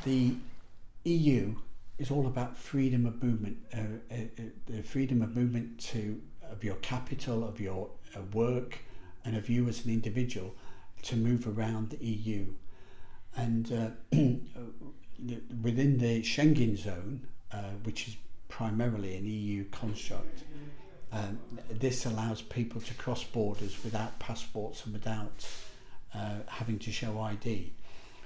the EU is all about freedom of movement, the freedom of movement of your capital, of your work, and of you as an individual to move around the EU. And within the Schengen zone, which is primarily an EU construct, this allows people to cross borders without passports and without having to show ID.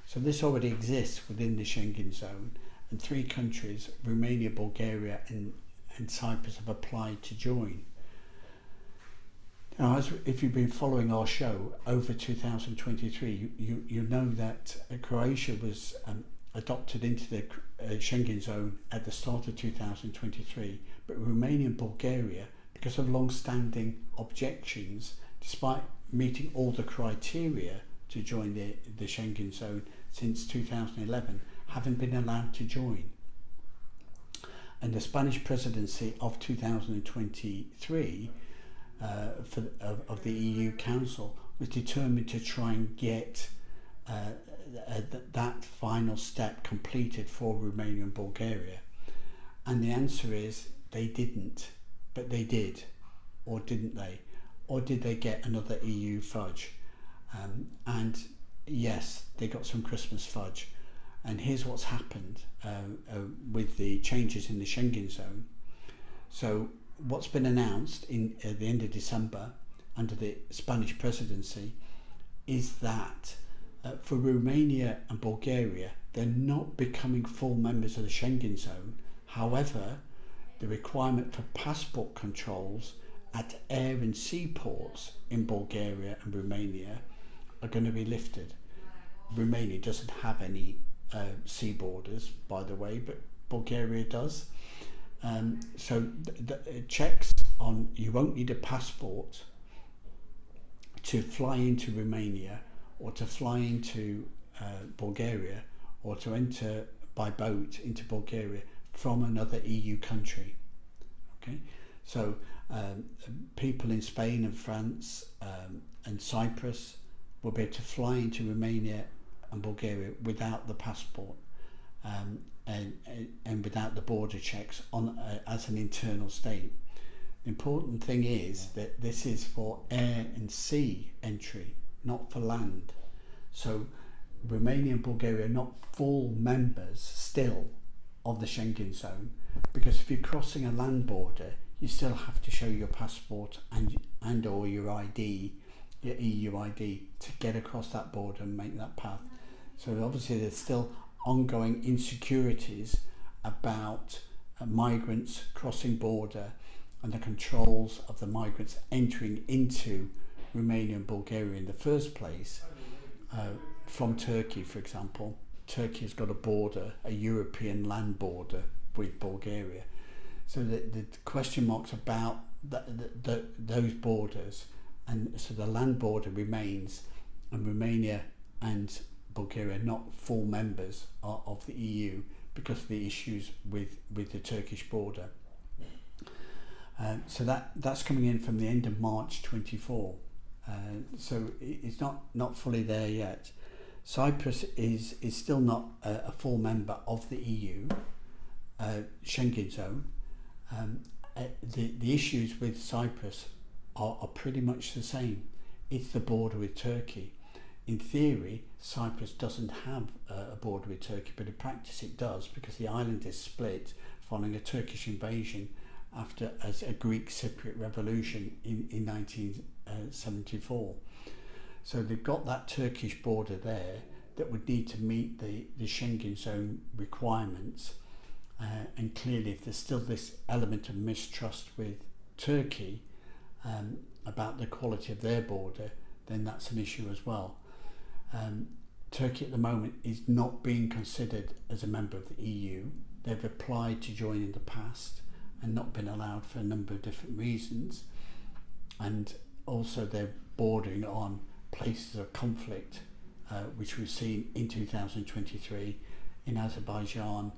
So this already exists within the Schengen zone, and 3 countries, Romania, Bulgaria and Cyprus, have applied to join. Now, if you've been following our show over 2023, you know that Croatia was adopted into the Schengen zone at the start of 2023, but Romania and Bulgaria, because of long-standing objections, despite meeting all the criteria to join the Schengen zone since 2011, haven't been allowed to join. And the Spanish presidency of 2023 of the EU Council was determined to try and get that final step completed for Romania and Bulgaria. And the answer is they didn't, but they did. Or didn't they? Or did they get another EU fudge? And yes, they got some Christmas fudge. And here's what's happened with the changes in the Schengen zone. So what's been announced at the end of December under the Spanish presidency is that for Romania and Bulgaria, they're not becoming full members of the Schengen zone. However, the requirement for passport controls at air and sea ports in Bulgaria and Romania are going to be lifted. Romania doesn't have any sea borders, by the way, but Bulgaria does. So it checks on, you won't need a passport to fly into Romania or to fly into Bulgaria or to enter by boat into Bulgaria from another EU country. Okay, so people in Spain and France and Cyprus will be able to fly into Romania and Bulgaria without the passport and without the border checks as an internal state. The important thing is that this is for air and sea entry, not for land. So Romania and Bulgaria are not full members still of the Schengen zone, because if you're crossing a land border, you still have to show your passport and or your ID, your EU ID, to get across that border and make that path. So obviously there's still ongoing insecurities about migrants crossing border and the controls of the migrants entering into Romania and Bulgaria in the first place from Turkey, for example. Turkey has got a border, a European land border with Bulgaria. So the question marks about those borders, and so the land border remains, and Romania and Bulgaria are not full members of the EU because of the issues with the Turkish border. So that's coming in from the end of March 24. So it's not fully there yet. Cyprus is still not a full member of the EU Schengen zone. The issues with Cyprus are pretty much the same. It's the border with Turkey. In theory, Cyprus doesn't have a border with Turkey, but in practice it does, because the island is split following a Turkish invasion after a Greek Cypriot revolution in 1974. So they've got that Turkish border there that would need to meet the Schengen zone requirements. And clearly, if there's still this element of mistrust with Turkey about the quality of their border, then that's an issue as well. Turkey at the moment is not being considered as a member of the EU. They've applied to join in the past and not been allowed for a number of different reasons. And also they're bordering on places of conflict, which we've seen in 2023 in Azerbaijan,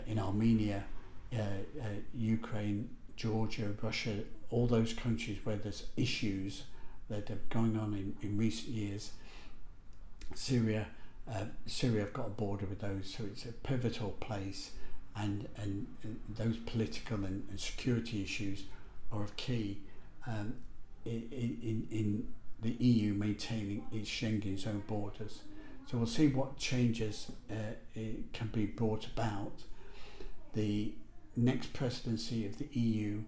in Armenia, Ukraine, Georgia, Russia, all those countries where there's issues that are going on in recent years, Syria Syria have got a border with those, so it's a pivotal place, and those political and security issues are of key in the EU maintaining its Schengen zone borders. So we'll see what changes can be brought about. The next presidency of the EU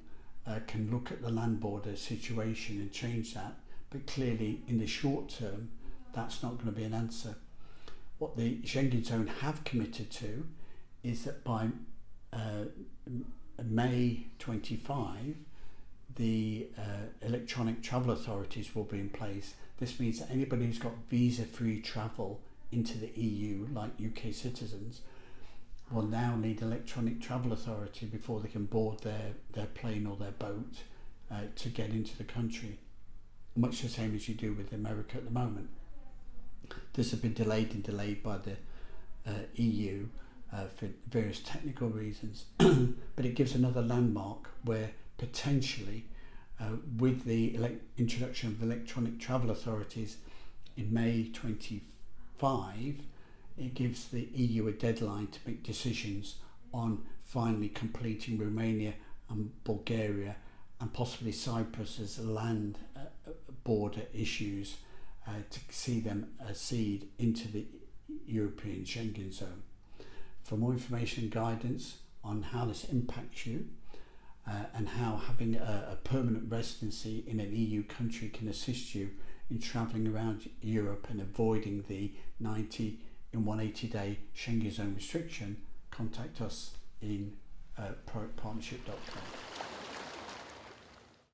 can look at the land border situation and change that, but clearly in the short term that's not going to be an answer. What the Schengen zone have committed to is that by May 25 the electronic travel authorities will be in place. This means that anybody who's got visa-free travel into the EU, like UK citizens, will now need electronic travel authority before they can board their plane or their boat to get into the country. Much the same as you do with America at the moment. This has been delayed by the EU for various technical reasons, but it gives another landmark where potentially with the introduction of electronic travel authorities in May 25, it gives the EU a deadline to make decisions on finally completing Romania and Bulgaria and possibly Cyprus's land border issues to see them accede into the European Schengen zone. For more information and guidance on how this impacts you and how having a permanent residency in an EU country can assist you in travelling around Europe and avoiding the 90 in 180-day Schengen zone restriction, contact us in partnership.com.